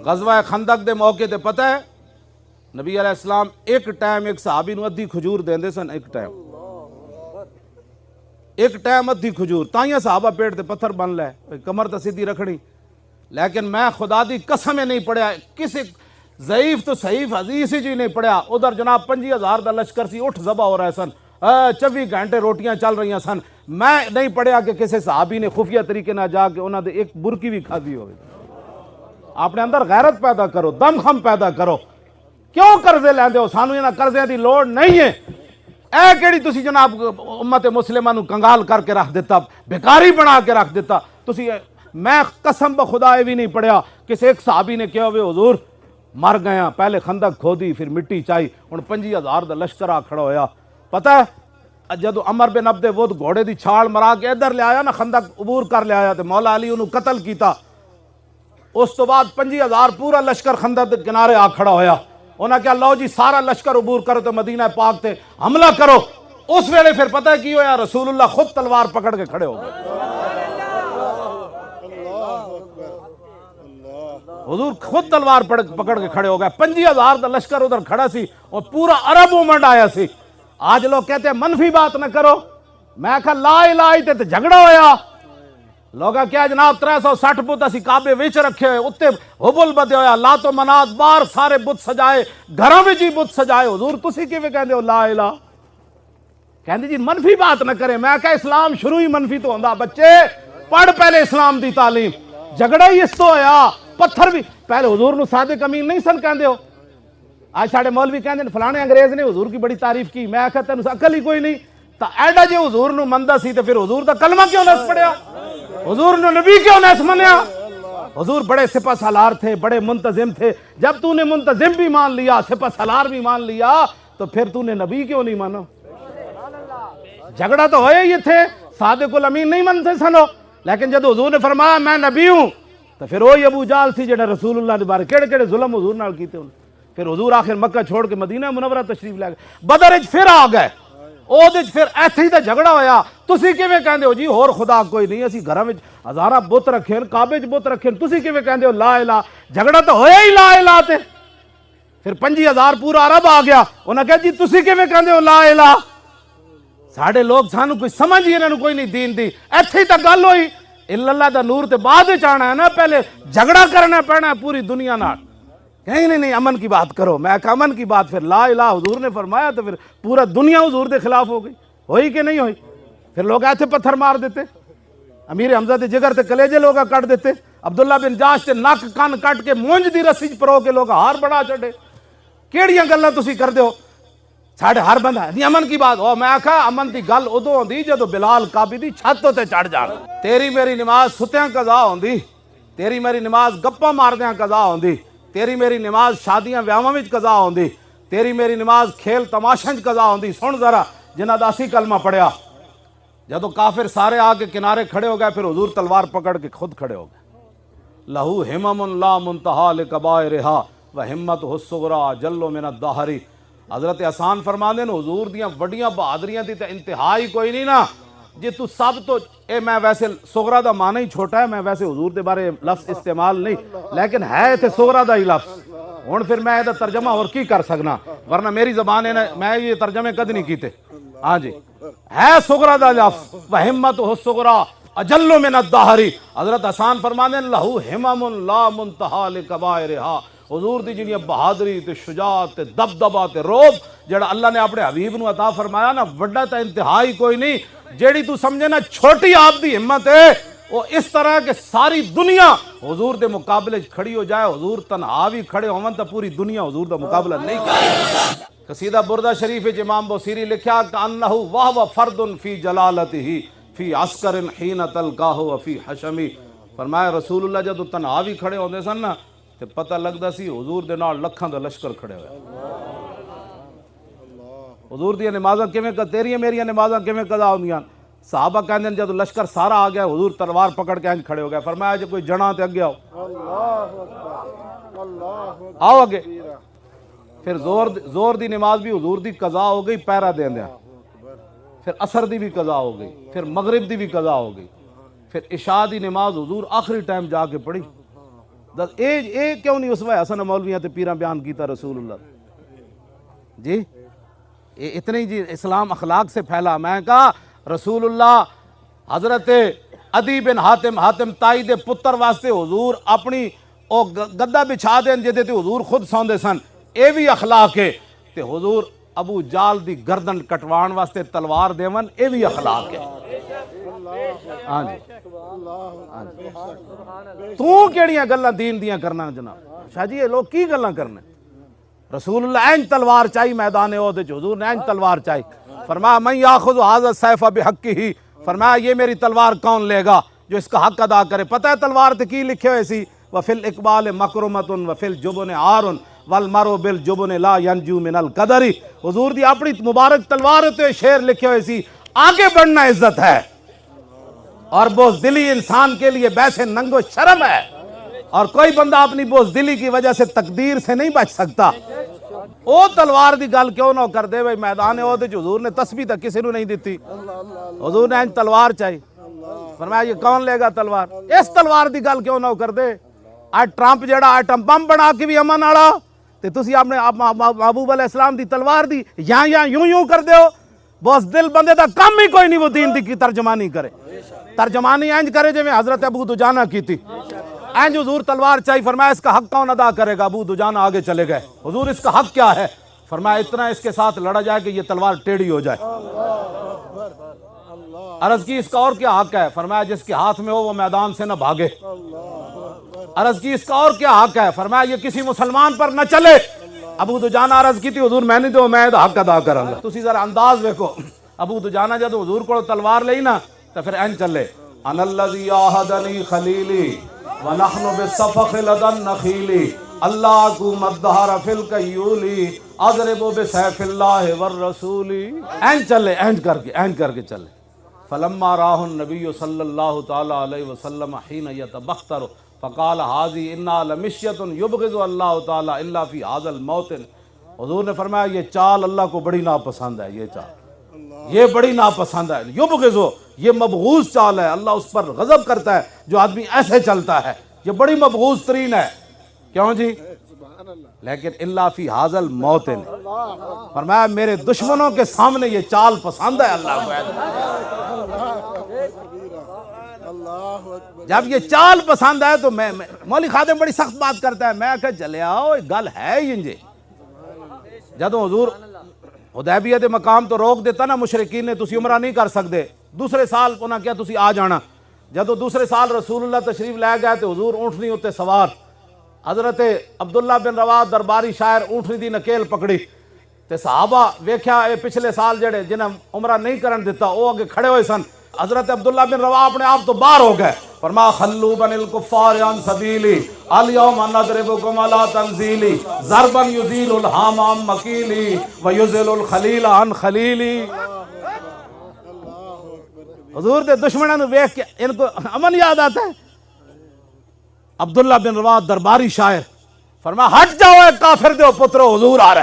غزوہ خندق دے موقع تے پتہ ہے نبی علیہ السلام ایک ٹائم ایک صحابی نو ادھی کھجور دیندے سن، ایک ٹائم ادھی کھجور، تائیں صحابہ پیٹ تے پتھر بن لے، کمر تے سیدھی رکھنی، لیکن میں خدا دی قسم نہیں پڑھیا کسی ضعیف تو صحیح حدیث ہی نہیں پڑھیا، ادھر جناب 50,000 دا لشکر سی، اٹھ ذبح ہو رہے سن، 24 گھنٹے روٹیاں چل رہی سن، میں نہیں پڑھیا کہ کسی صحابی نے خفیہ طریقے نہ جا کے انہوں نے ایک برکی بھی کھادی ہوئے۔ اپنے اندر غیرت پیدا کرو، دم خم پیدا کرو، کیوں قرضے لیندے ہو؟ سانو انہاں قرضیاں دی لوڑ نہیں ہے، اے کیڑی تسی جناب امت مسلمہ نو کنگال کر کے رکھ دیتا، بیکاری بنا کے رکھ دیتا تسی۔ میں قسم بخدا یہ بھی نہیں پڑھیا کسی ایک صحابی نے کہا ہوئے حضور مر گیا، پہلے خندق کھودی پھر مٹی چائی، ہن 50,000 دا لشکر آ کھڑا ہویا۔ پتہ ہے جدو عمر بن عبد ود گھوڑے دی چھال مرا کے ادھر لے آیا نا، خندق عبور کر لے آیا تے مولا علی انہوں قتل کیتا، اس تو بعد 50,000 پورا لشکر خندق دے کنارے آ کھڑا ہویا، انہاں کہا لو جی سارا لشکر عبور کرو تو مدینہ پاک تے حملہ کرو۔ اس ویلے پھر پتہ ہے کی ہویا؟ رسول اللہ خود تلوار پکڑ کے کھڑے ہو گئے، حضور خود تلوار پکڑ کے کھڑے ہو گئے۔ 50,000 دا لشکر ادھر کھڑا سی اور پورا عرب مومنٹ آیا سی۔ آج لوگ کہتے ہیں منفی بات نہ کرو، میں کہا لا الہ تے جھگڑا ہویا، لوگا کیا جناب 360 بت اسی کعبے وچ رکھے ہوئے، اتنے حبل بدے ہویا، لات و منات باہر سارے بت سجائے، گھراں وچ ہی بت سجائے، حضور تسی کیویں کہندے ہو لا الہ؟ کہندے جی منفی بات نہ کرے، میں کہا اسلام شروع ہی منفی تو ہوندا، بچے پڑھ پہلے اسلام دی تعلیم، جھگڑا ہی اس تو ہویا، پتھر بھی پہلے حضور نو صادق امین نہیں سن کہندے ہو؟ آج ساڑھے مولوی کہندے فلانے انگریز نے حضور کی بڑی تعریف کی، میں کہتا تینوں عقل ہی کوئی نہیں، تا ایڈا جے حضور نو مندہ سی تے پھر حضور دا کلمہ کیوں نہ پڑھیا؟ حضور نے نبی کیوں نہ منیا؟ حضور بڑے سپہ سالار تھے، بڑے منتظم تھے، جب تو نے منتظم بھی مان لیا، سپہ سالار بھی مان لیا، تو پھر تو نے نبی کیوں نہیں مانا؟ جھگڑا تو ہوئے یہ تھے، صادق الامین نہیں منتے سنو، لیکن جب حضور نے فرمایا میں نبی ہوں، تو پھر وہی ابو جال سی جنہیں رسول اللہ نے بارے کیڑے کیڑے ظلم حضور نال کیتے انہوں، پھر حضور آخر مکہ چھوڑ کے مدینہ منورہ تشریف لے گئے، بدر اچ پھر آ گئے، اودھ پھر ایتھے ہی تے جھگڑا ہویا، تسی کیویں کہندے ہو جی ہور خدا کوئی نہیں، اسی گھراں وچ ہزاراں بت رکھے، کعبے وچ بت رکھے، تسی کیویں کہندے ہو لا الہ؟ جھگڑا تو ہویا ہی لا الہ تے، پھر 50,000 پورا عرب آ گیا، انہاں کہا جی تسی کیویں کہندے ہو لا الہ؟ ساڑھے لوگ سانو کوئی سمجھ ہی انہوں کوئی نہیں دین دی، ایتھے ہی تک گل ہوئی، اللہ دا نور تے بعد چاہنا ہے نا، پہلے جھگڑا کرنا پڑنا ہے پوری دنیا نال، کہیں نہیں امن کی بات کرو، میں کہا امن کی بات، پھر لا الہ حضور نے فرمایا تو پھر پورا دنیا حضور دے خلاف ہو گئی، ہوئی کہ نہیں ہوئی؟ پھر لوگ ایتھے پتھر مار دیتے، امیر حمزہ دے جگر تے کلیجے لوگا کٹ دیتے، عبداللہ بن جاش تے نک کان کٹ کے مونج دی رسی پرو کے لوگ ہار بڑا چڑھے، کیڑیاں گلاں تسی کردے ہو؟ ساڑھے ہر بندہ نہیں امن کی بات ہو، میں کہا امن دی گل ادو ہوندی جدو بلال کعبے دی چھت تے چڑھ جان، تیری میری نماز ستیاں قضا ہوندی، تیری میری نماز گپاں ماردیاں قضا ہوندی، تیری میری نماز شادیاں ویاواں وچ قضا ہوندی، تیری میری نماز کھیل تماشاں وچ قضا ہوندی۔ سن ذرا جنہاں دا اسی کلمہ پڑھیا، جدو کافر سارے آ کے کنارے کھڑے ہو گئے، پھر حضور تلوار پکڑ کے خود کھڑے ہو گئے، لہو ہمم لا منتہا لکبائرہا وہمتہ الصغریٰ جل من الدہر۔ حضرت حسان فرما دے حضور دیاں وڈیاں بہادریاں دی تے انتہائی کوئی نہیں نا، جی تو سب تو میں ویسے صغریٰ دا معنی ہی چھوٹا ہے، میں ویسے حضور دے بارے لفظ استعمال نہیں، لیکن ہے تے صغریٰ دا ہی لفظ، ہن پھر میں یہ ترجمہ اور کی کر سکنا، ورنہ میری زبان ہے میں یہ ترجمے کد نہیں کیتے، ہاں جی ہے صغریٰ دا لفظ، وہمتہ الصغریٰ اجل من الدہر۔ حضرت حسان فرما دے لہو ہمم لا منتہا لکبائرہا، حضور دی جنیاں بہادری تے شجاعت تے دبدبہ تے روب جڑا اللہ نے اپنے حبیب نو عطا فرمایا نا، وڈا تے انتہائی کوئی نہیں، جیڑی تو سمجھے نا چھوٹی آپ دی ہمت ہے، وہ اس طرح کہ ساری دنیا حضور دے مقابلے کھڑی ہو جائے، حضور تنہا بھی کھڑے ہون تو پوری دنیا حضور دا مقابلہ نہیں کرے۔ قصیدہ بردہ شریف امام بوسیری لکھیا کہ انہ وہو فرد فی جلالتہ فی عسکر حین تلقاہ وفی حشمی، فرمایا رسول اللہ جدو تنہا بھی کھڑے ہوندے سن نا تے پتہ لگدا سی حضور دے نال لکھاں دا لشکر کھڑے ہوئے، حضور دی نمازاں کیویں تیریاں میریاں نمازاں کیویں قضا ہوندیاں؟ صحابہ کہندے ہیں جدو لشکر سارا آ گیا حضور تلوار پکڑ کے انج کھڑے ہو گئے، فرمایا جو کوئی جڑاں تے اگے آؤ، آؤ اگے، پھر زور دی نماز بھی حضور دی قضا ہو گئی پہرا دیندیاں، پھر عصر دی بھی قضا ہو گئی، پھر مغرب دی بھی قضا ہو گئی، پھر عشاء دی نماز حضور آخری ٹائم جا کے پڑھی، اے کیوں نہیں اسوہ حسن مولویاں تے پیراں بیان کیتا رسول اللہ جی؟ اتنے جی اسلام اخلاق سے پھیلا. میں کہا رسول اللہ حضرت عدی بن حاتم تائی دے پتر واسطے حضور اپنی او گدا بچھا دیں جدے تے حضور خود سوندے سن, اے بھی اخلاق ہے. تے حضور ابو جال دی گردن کٹوان واسطے تلوار دیون, اے بھی اخلاق ہے. ہاں جی تو کیڑیاں گلاں دین دیاں کرنا جناب شاہ جی, یہ لوگ کی گلاں کرنے؟ رسول اللہ اینج تلوار چاہی میدان عہد وچ, حضور نے اینج تلوار چاہی. فرمایا من یاخذ ھذا السیف بحقہ, فرمایا یہ میری تلوار کون لے گا جو اس کا حق ادا کرے. پتہ ہے تلوار تے کی لکھے ہوئے سی؟ وفی الاقبال مکرمۃ وفی الجبن عار والمرء بالجبن لا ینجو من القدر. حضور دی اپنی مبارک تلوار تے شعر لکھے ہوئے سی, آگے بڑھنا عزت ہے اور بزدلی انسان کے لیے بیسے ننگ و شرم ہے, اور کوئی بندہ اپنی بزدلی کی وجہ سے تقدیر سے نہیں بچ سکتا. او تلوار دی گل کیوں نہ کر دے بھائی میدان عہد وچ حضور نے تسبیح تک کسی نو نہیں دیتی, حضور نے تلوار چاہی. فرمایا یہ کون لے گا تلوار؟ اس تلوار دی گل کیوں نہ کر دے؟ آج ٹرمپ جڑا ایٹم بم بنا کے بھی امن والا تے تسی اپنے محبوب علیہ السلام دی تلوار دی یہاں یوں کر دیو. بزدل بندے دا کم ہی کوئی نہیں وہ دین دی کی ترجمانی کرے. ترجمانی اینج کرے جو میں حضرت ابو دجانہ کی تھی, اینج حضور تلوار چاہی. فرمایا اس کا حق کون ادا کرے گا؟ ابو دجانہ آگے چلے گئے. حضور اس کا حق کیا ہے؟ فرمایا اتنا اس کے ساتھ لڑا جائے کہ یہ تلوار ٹیڑھی ہو جائے. عرض کی اس کا اور کیا حق ہے؟ فرمایا جس کے ہاتھ میں ہو وہ میدان سے نہ بھاگے. عرض کی اس کا اور کیا حق ہے؟ فرمایا یہ کسی مسلمان پر نہ چلے. ابو دجانہ عرض کی تھی حضور میں نہیں تو میں حق ادا کروں گا. تسی ذرا انداز دیکھو, ابو دجانہ جب حضور کو تلوار لئی نا تو پھر این چلے, انا الذی عاہدنی خلیلی ونحن بالصفخ لدى النخیل اللہ کو مدہر فی الکیولی اضرب بسیف اللہ والرسول. این چلے, این کر کے چلے. فلما راہ النبی صلی اللہ تعالی علیہ وسلم حین یتبختر فقال حاضی انا لمشیت یبغض اللہ تعالی الا فی هذا الموطن. حضور نے فرمایا یہ چال اللہ کو بڑی ناپسند ہے, یہ چال یہ بڑی ناپسند ہے. یبغض, یہ مبغوض چال ہے, اللہ اس پر غضب کرتا ہے جو آدمی ایسے چلتا ہے, یہ بڑی مبغوض ترین ہے. کیوں جی؟ لیکن الا فی هذا الموطن, فرمایا میرے دشمنوں کے سامنے یہ چال پسند ہے اللہ کو. جب یہ چال پسند ہے تو میں مولوی خادم بڑی سخت بات کرتا ہے. میں کہ چلے آؤ گل ہے ہی جدو حضور حدیبیہ دے مقام تو روک دیتا نا مشرکین نے, تسی عمرہ نہیں کر سکتے. دوسرے سال انہاں کیا تسی آ جانا. جدو دوسرے سال رسول اللہ تشریف لے گئے تو حضور اونٹنی ہوتے سوار, حضرت عبداللہ بن رواح درباری شاعر اونٹنی دی نکیل پکڑی تے صحابہ ویکھیا اے پچھلے سال جڑے جنہیں عمرہ نہیں کرن دیتا وہ اگے کھڑے ہوئے سن. حضرت عبداللہ بن رواح اپنے آپ تو باہر ہو گئے. فرمایا خلو بن الکفار عن سبیلی الیوم نضربکم علی تنزیلی ضربا یزیل الحام عن مکیلی ویزل الخلیل عن خلیلی. حضور دے دشمنوں نے ویکھ کے ان کو امن یاد آتا ہے. عبداللہ بن رواح درباری شاعر فرمایا ہٹ جاؤ اے کافر دے پترو, حضور آ رہے.